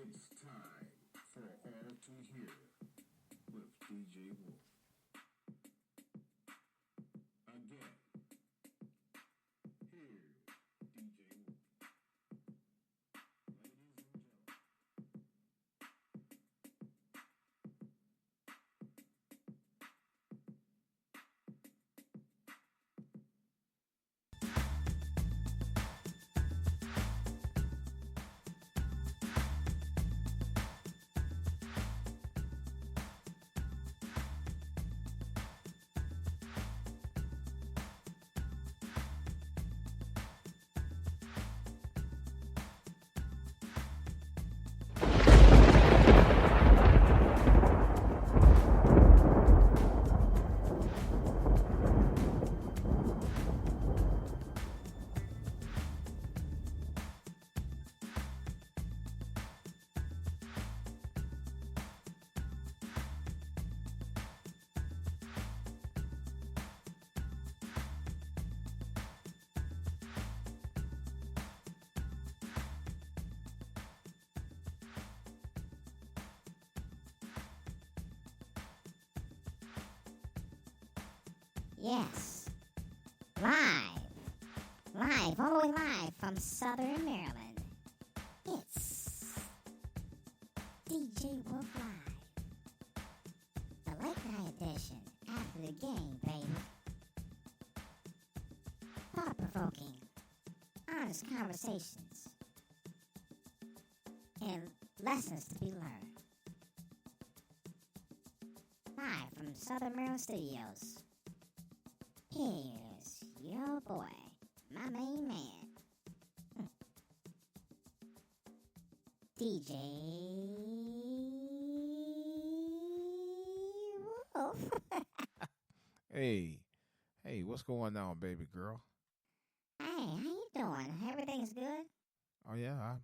It's time for All to Hear with DJ Wolf. Again, here's DJ Wolf. Ladies and gentlemen. Yes. Live, all the way live from Southern Maryland. It's Djwolflive. The late night edition after the game, baby. Thought-provoking, honest conversations, and lessons to be learned. Live from Southern Maryland Studios. Here's your boy, my main man, DJ Wolf. Hey, what's going on, baby girl? Hey, how you doing? Everything's good? Oh yeah,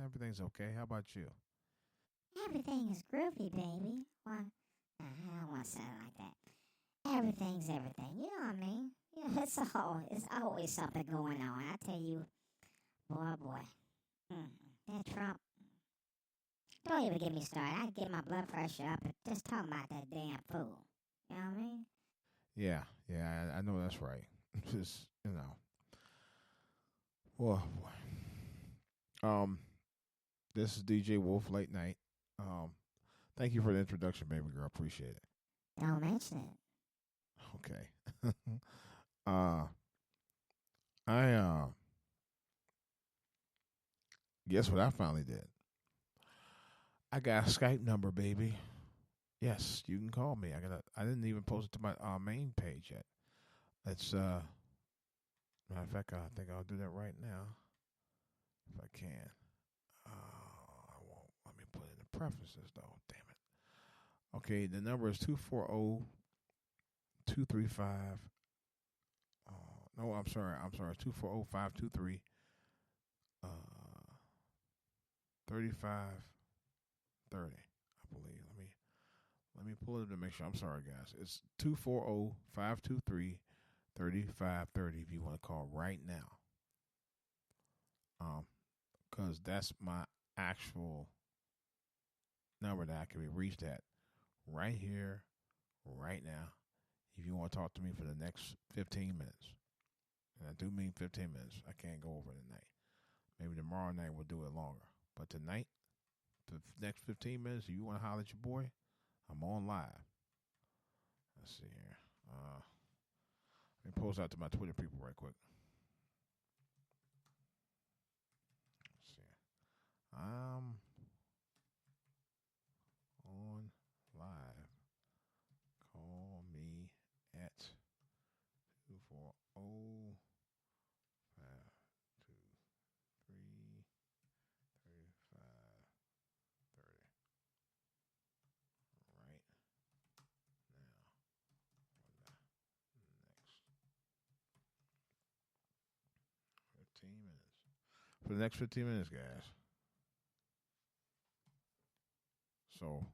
everything's okay. How about you? Everything is groovy, baby. Well, I don't want to sound like that. Everything's everything. You know what I mean? You know, it's always something going on. I tell you, boy. That Trump. Don't even get me started. I get my blood pressure up and just talking about that damn fool. You know what I mean? Yeah, I know that's right. Just boy. This is DJ Wolf Late Night. Thank you for the introduction, baby girl. Appreciate it. Don't mention it. Okay. I guess what I finally did. I got a Skype number, baby. Yes, you can call me. I didn't even post it to my main page yet. It's matter of fact, I think I'll do that right now if I can. I won't. Let me put it in the preferences though. Damn it. Okay, the number is 240-235. No, I'm sorry. 240-523 3530. I believe. Let me pull it to make sure. I'm sorry, guys. It's 240-523 3530 if you want to call right now. Because that's my actual number that I can be reached at right here, right now, if you want to talk to me for the next 15 minutes. And I do mean 15 minutes. I can't go over tonight. Maybe tomorrow night we'll do it longer. But tonight, the next 15 minutes, if you want to holler at your boy, I'm on live. Let's see here. Let me post out to my Twitter people right quick. Let's see. I'm on live. Call me at 240-523-3530. Right now for the next 15 minutes. For the next 15 minutes, guys. So,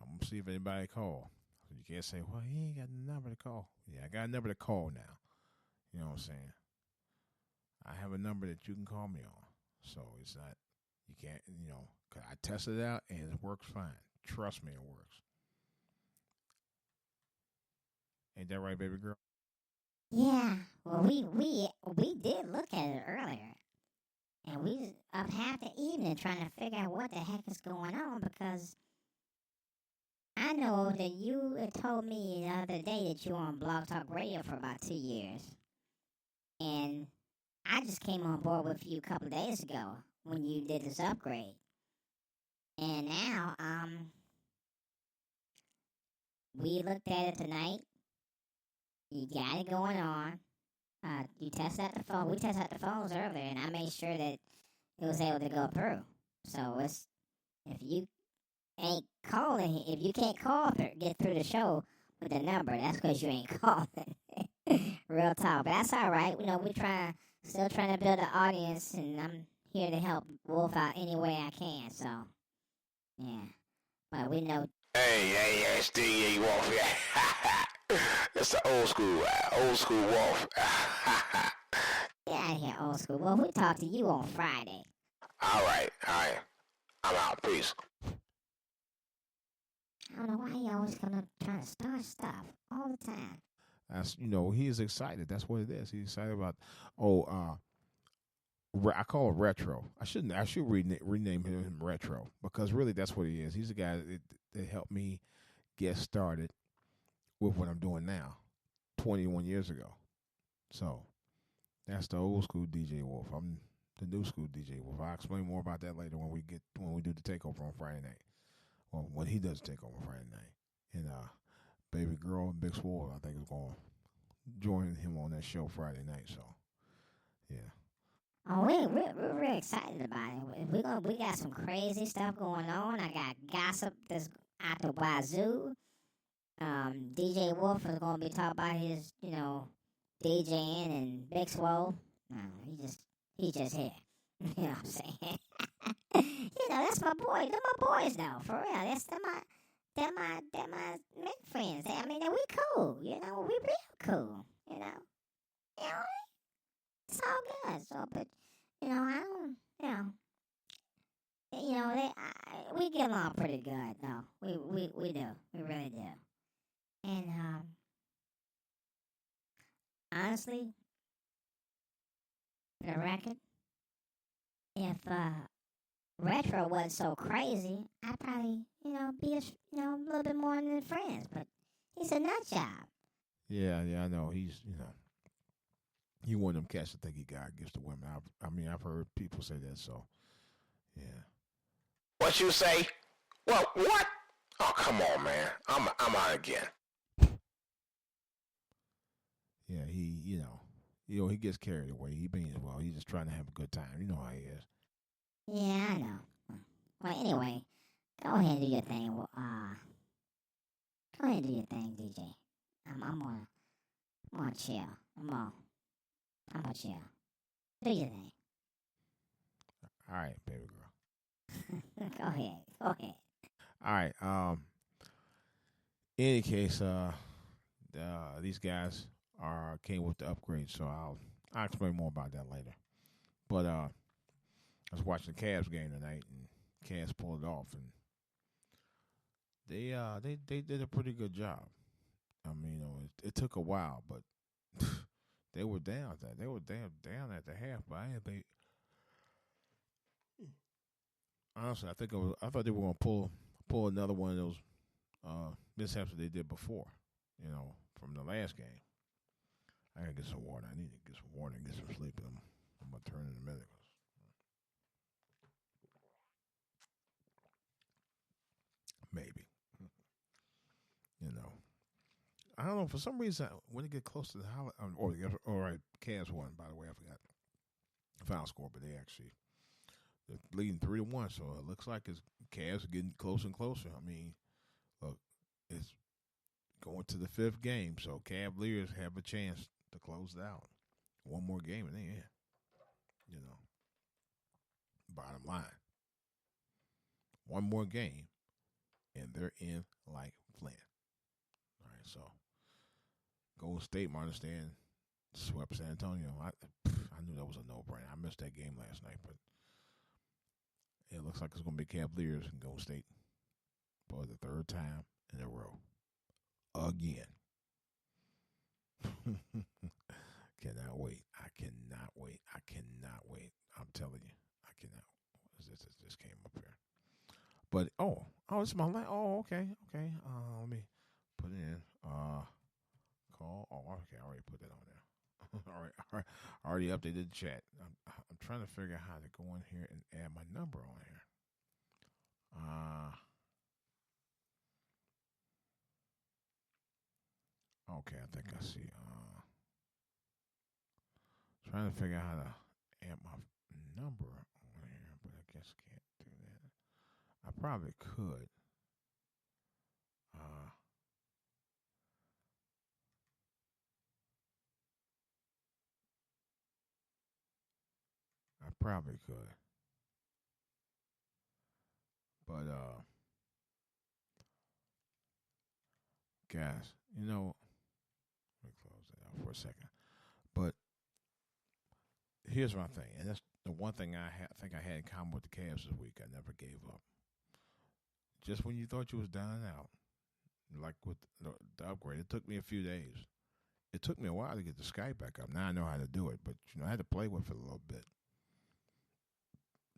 I'm going to see if anybody call. You can't say, well, he ain't got a number to call. Yeah, I got a number to call now. You know what I'm saying? I have a number that you can call me on. So, it's not, You can't, 'cause I tested it out and it works fine. Trust me, it works. Ain't that right, baby girl? Yeah. Well, we did look at it earlier, and we was up half the evening trying to figure out what the heck is going on because I know that you had told me the other day that you were on Blog Talk Radio for about 2 years, and I just came on board with you a couple of days ago when you did this upgrade, and now we looked at it tonight. You got it going on. You tested out the phone. We tested out the phones earlier, and I made sure that it was able to go through. So it's if you ain't calling, if you can't call get through the show with the number, that's because you ain't calling. Real talk, but that's all right. We still trying to build an audience, and I'm here to help Wolf out any way I can. So yeah, but we know. Hey, it's Djwolf. Yeah. It's the old school Wolf. Get out of here, old school. Well, we talked to you on Friday. All right. I'm out. Peace. I don't know why he always come up trying to start stuff all the time. That's he is excited. That's what it is. He's excited about. I call it retro. I should rename him retro because really that's what he is. He's the guy that helped me get started with what I'm doing now, 21 years ago. So that's the old school DJ Wolf. I'm the new school DJ Wolf. I'll explain more about that later when we do the takeover on Friday night. Well, when he does take over Friday night, and Baby Girl and Big Swole, I think is going to join him on that show Friday night. So yeah. Oh, we're really excited about it. We got some crazy stuff going on. I got gossip that's out the wazoo. DJ Wolf is going to be talking about his, DJing and Big Swole. No, he's just here. You know what I'm saying? That's my boy. They're my boys, though. For real. They're my Mick friends. We cool. We real cool. It's all good. So, but I don't. We get along pretty good. No, we do. We really do. And honestly, for the record, if retro wasn't so crazy, I'd probably be a little bit more than friends. But he's a nut job. Yeah, I know. He's he one of them cats that think he got gifts to women. I've heard people say that. So yeah. What you say? What? Oh, come on, man. I'm out again. Yeah, he gets carried away. He's just trying to have a good time. You know how he is. Yeah, I know. Well, anyway, go ahead and do your thing. Go ahead and do your thing, DJ. I'm gonna chill. I'm gonna chill. Do your thing. All right, baby girl. Go ahead. All right. In any case, these guys came with the upgrade, so I'll explain more about that later. But I was watching the Cavs game tonight, and Cavs pulled it off, and they did a pretty good job. It took a while, but they were down at that. They were down at the half, but honestly, I thought they were going to pull another one of those mishaps that they did before, from the last game. I gotta get some water. I need to get some water and get some sleep. I'm gonna turn in a minute. Maybe, I don't know. For some reason, when it get close to the holiday, all right, Cavs won. By the way, I forgot the final score, but they're leading 3-1. So it looks like Cavs are getting closer and closer. Look, it's going to the 5th game, so Cavaliers have a chance to close it out. One more game and then bottom line. One more game and they're in like Flint. All right, so Golden State, I understand, swept San Antonio. I knew that was a no-brainer. I missed that game last night, but It looks like it's going to be Cavaliers in Golden State for the third time in a row. Again. Cannot wait. I cannot wait. I cannot wait. I'm telling you. I cannot. What is this? It just came up here. But, it's my light. Oh, okay. Okay. Let me put it in. Call. Oh, okay. I already put that on there. All right. I already updated the chat. I'm trying to figure out how to go in here and add my number on here. Okay, I think I see. Trying to figure out how to add my number on here, but I guess can't do that. I probably could. I probably could. But guys, let me close that out for a second. But here's my thing, and that's the one thing think I had in common with the Cavs this week. I never gave up. Just when you thought you was down and out, like with the upgrade, it took me a few days. It took me a while to get the Skype back up. Now I know how to do it, but I had to play with it a little bit.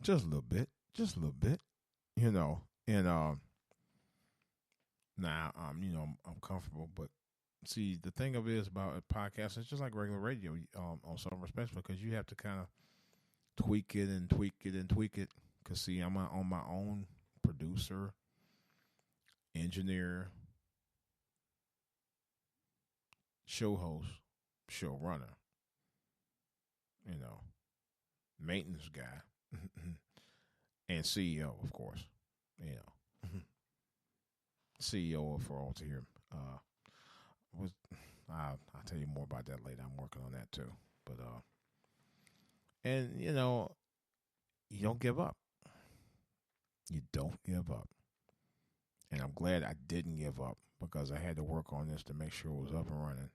Just a little bit. And now I'm comfortable, but see, the thing of it is about a podcast, it's just like regular radio on some respects, because you have to kind of tweak it. Because, see, I'm on my own producer, engineer, show host, showrunner, maintenance guy, and CEO, of course, CEO for all to hear. I'll tell you more about that later. I'm working on that too. But and you don't give up. You don't give up. And I'm glad I didn't give up, because I had to work on this to make sure it was up and running.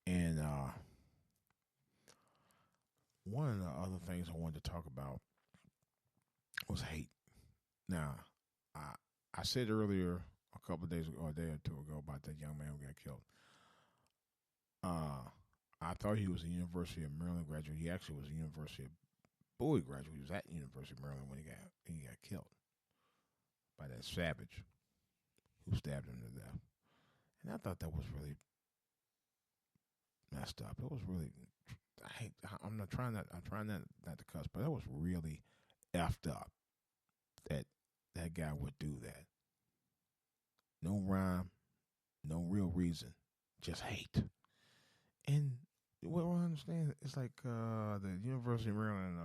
And one of the other things I wanted to talk about was hate. Now, I said earlier, a couple of days ago, a day or two ago, about that young man who got killed. I thought he was a University of Maryland graduate. He actually was a University of Bowie graduate. He was at University of Maryland when he got killed by that savage who stabbed him to death. And I thought that was really messed up. It was really, I'm trying not to cuss, but that was really effed up that guy would do that. No rhyme, no real reason, just hate. And what I understand, it's like the University of Maryland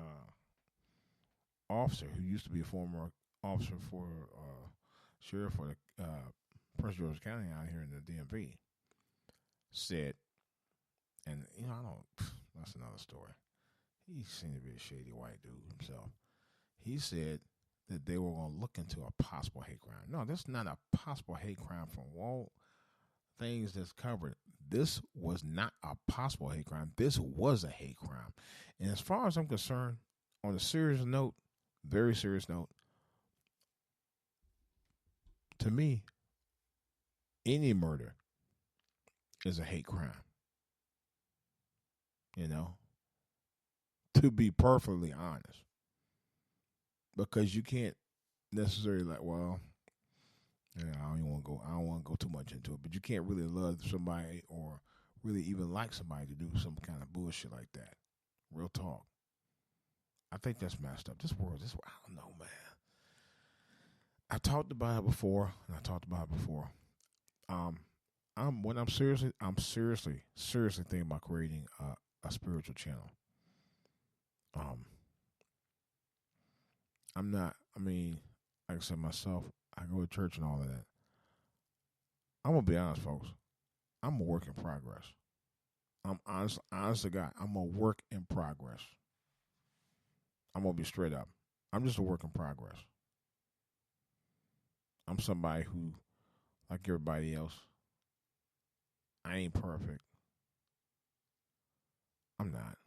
officer who used to be a former officer for sheriff for the Prince George County out here in the DMV said, and that's another story. He seemed to be a shady white dude himself. He said that they were going to look into a possible hate crime. No, that's not a possible hate crime from all things that's covered. This was not a possible hate crime. This was a hate crime. And as far as I'm concerned, on a serious note, very serious note, to me, any murder is a hate crime. To be perfectly honest. Because you can't necessarily I don't want to go too much into it, but you can't really love somebody or really even like somebody to do some kind of bullshit like that. Real talk. I think that's messed up. This world, I don't know, man. I talked about it before. I'm seriously thinking about creating a spiritual channel. I'm not, like I said myself, I go to church and all of that. I'm going to be honest, folks. I'm a work in progress. I'm honest to God, I'm a work in progress. I'm going to be straight up. I'm just a work in progress. I'm somebody who, like everybody else, I ain't perfect. I'm not.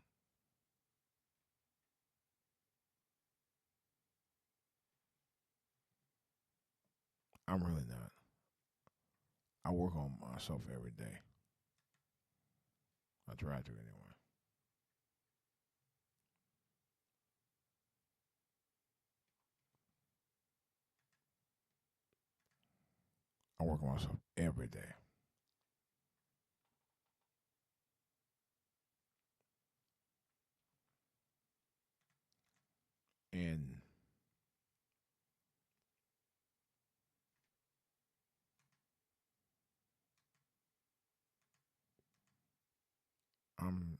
I'm really not. I work on myself every day. I try to anyway. I work on myself every day. And I'm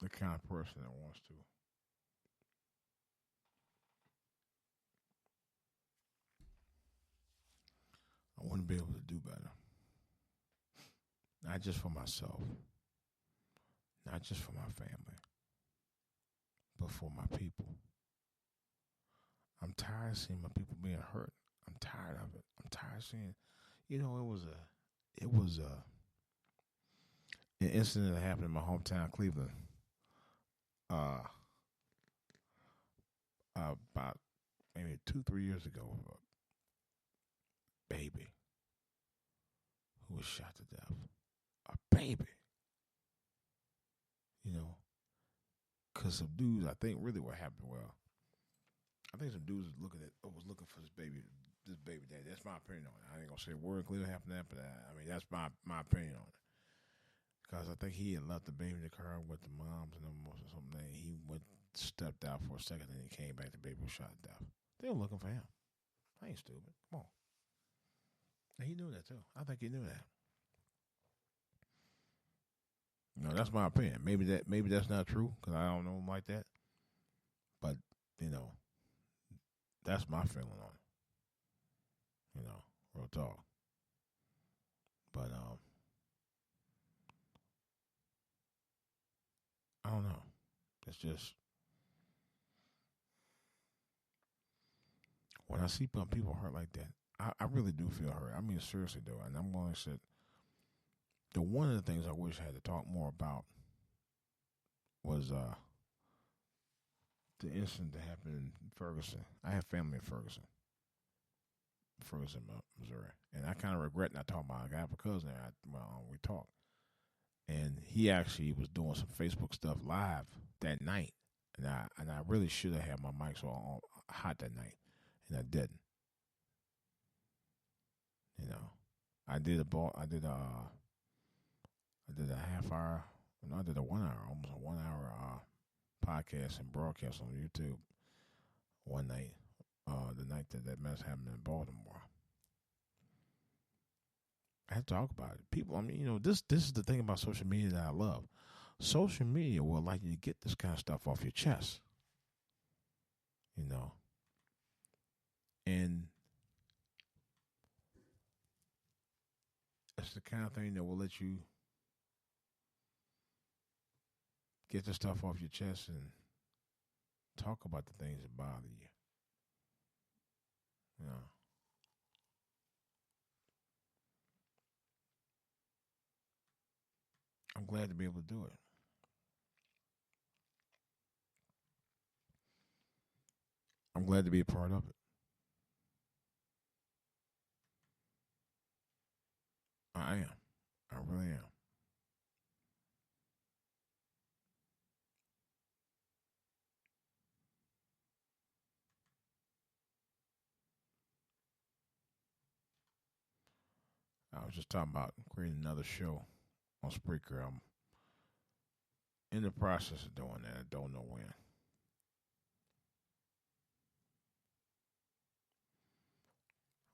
the kind of person that wants to. I want to be able to do better. Not just for myself, not just for my family, but for my people. I'm tired of seeing my people being hurt. I'm tired of it. I'm tired of seeing, it was an incident that happened in my hometown, Cleveland, uh, about maybe 2, 3 years ago. A baby who was shot to death. A baby. Because some dudes, I think really what happened, I think some dudes was looking for this baby daddy. That's my opinion on it. I ain't going to say a word clearly happened that, but that's my opinion on it. Because I think he had left the baby in the car with the moms and them or something. He stepped out for a second and he came back. The baby was shot to death. They were looking for him. I ain't stupid. Come on. And he knew that too. I think he knew that. That's my opinion. Maybe that's not true because I don't know him like that. But that's my feeling on it. Real talk. But I don't know. It's just when I see people hurt like that, I really do feel hurt. I mean, seriously, though. And I'm going to say, one of the things I wish I had to talk more about was the incident that happened in Ferguson. I have family in Ferguson, Missouri, and I kind of regret not talking about it. I have a cousin there. We talked, and he actually was doing some Facebook stuff live that night, and I really should have had my mics on hot that night, and I didn't. I did a half hour. No, I did a 1 hour, almost a 1 hour podcast and broadcast on YouTube one night. The night that mess happened in Baltimore. I have to talk about it. People, this is the thing about social media that I love. Social media will allow you to get this kind of stuff off your chest. And it's the kind of thing that will let you get the stuff off your chest and talk about the things that bother you. I'm glad to be able to do it. I'm glad to be a part of it. I am. I really am. I was just talking about creating another show on Spreaker. I'm in the process of doing that. I don't know when.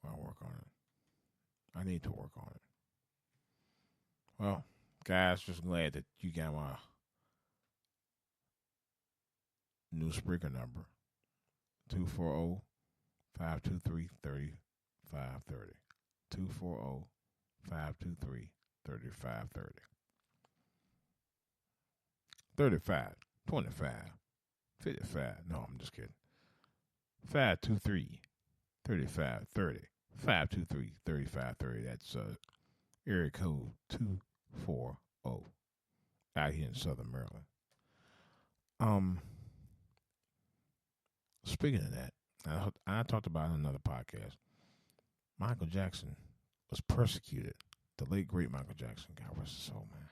I'll work on it. I need to work on it. Well, guys, just glad that you got my new Spreaker number. 240-523-3530. 240-523-3530. 35, 25, 55. No, I'm just kidding. 523 3530. 523 3530. That's area code 240 out here in Southern Maryland. Speaking of that, I talked about it on another podcast. Michael Jackson was persecuted. The late, great Michael Jackson, God rest his soul, man.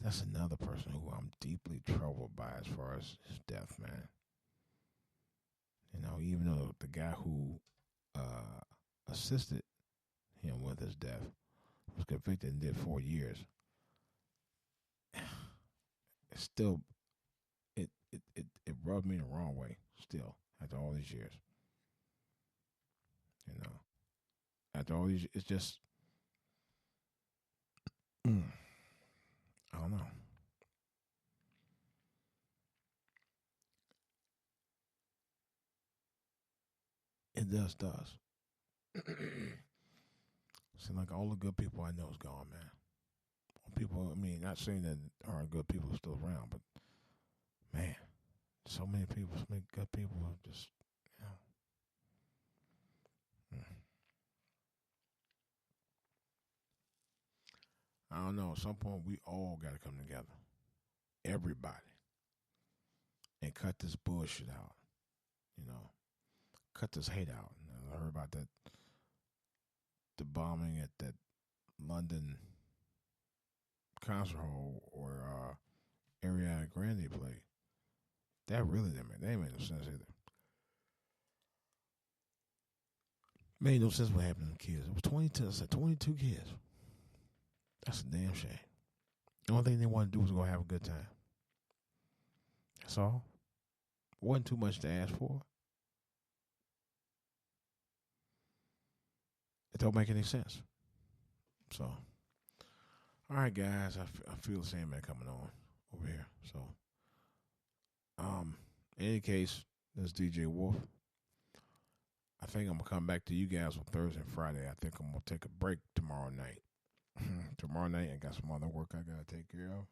That's another person who I'm deeply troubled by as far as his death, man. You know, even though the guy who assisted him with his death was convicted and did 4 years, it's still, it rubbed me the wrong way still after all these years. You know, after all these, it's just, I don't know. It does. Seems like all the good people I know is gone, man. People, I mean, not saying that aren't good people still around, but man, so many people, so many good people are just, you know. I don't know. At some point, we all got to come together, everybody, and cut this bullshit out. You know, cut this hate out. I heard about that, the bombing at that London concert hall or Ariana Grande played. That really didn't make no sense either. Made no sense what happened to the kids. It was 22. I said 22 kids. That's a damn shame. The only thing they wanted to do was go have a good time. That's all. Wasn't too much to ask for. It don't make any sense. So, all right, guys. I feel the same man coming on over here. So, in any case, this is DJ Wolf. I think I'm gonna come back to you guys on Thursday and Friday. I think I'm gonna take a break tomorrow night. Tomorrow night, I got some other work I gotta take care of,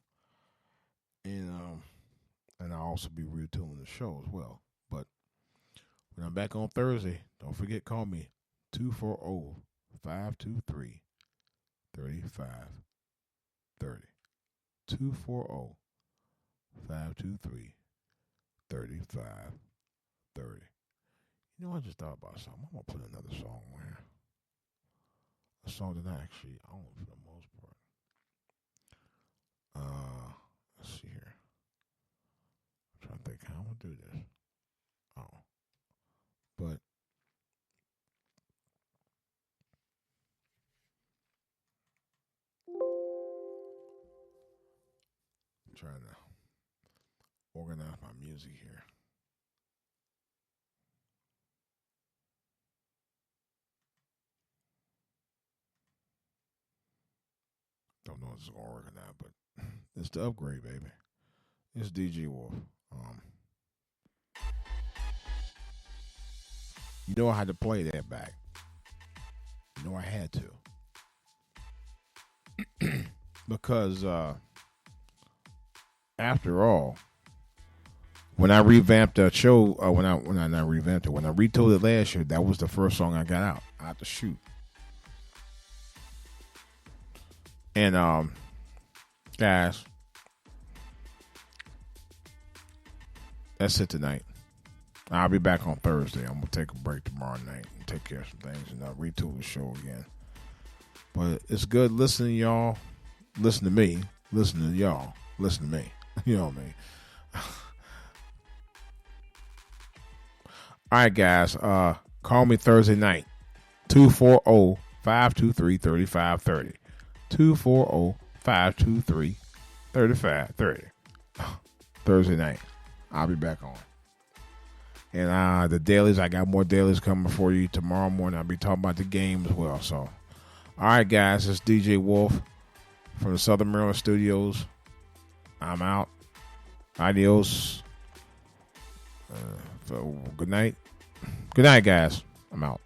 and I'll also be retooling the show as well. But when I'm back on Thursday, don't forget, call me 240-523-3530. 240-523-3530. You know, I just thought about something. I'm gonna put another song on here. A song that I actually own for the most part. Let's see here. I'm trying to think how I'm gonna do this. But I'm trying to organize my music here. Don't know if it's gonna work or not, but it's the upgrade, baby. It's DJ Wolf. You know I had to play that back. You know I had to. Because after all, when I revamped the show, when I not revamped it, when I retold it last year, that was the first song I got out the shoot. And guys, that's it tonight. I'll be back on Thursday. I'm gonna take a break tomorrow night and take care of some things and retool the show again. But it's good listening to y'all. Listen to me. Listen to y'all. Listen to me. You know what I mean? All right, guys. Call me Thursday night. 240-523-3530. 240-523-3530. Thursday night. I'll be back on. And the dailies, I got more dailies coming for you tomorrow morning. I'll be talking about the game as well. So, all right, guys, it's DJ Wolf from the Southern Maryland studios. I'm out. Adios. Good night. Good night, guys. I'm out.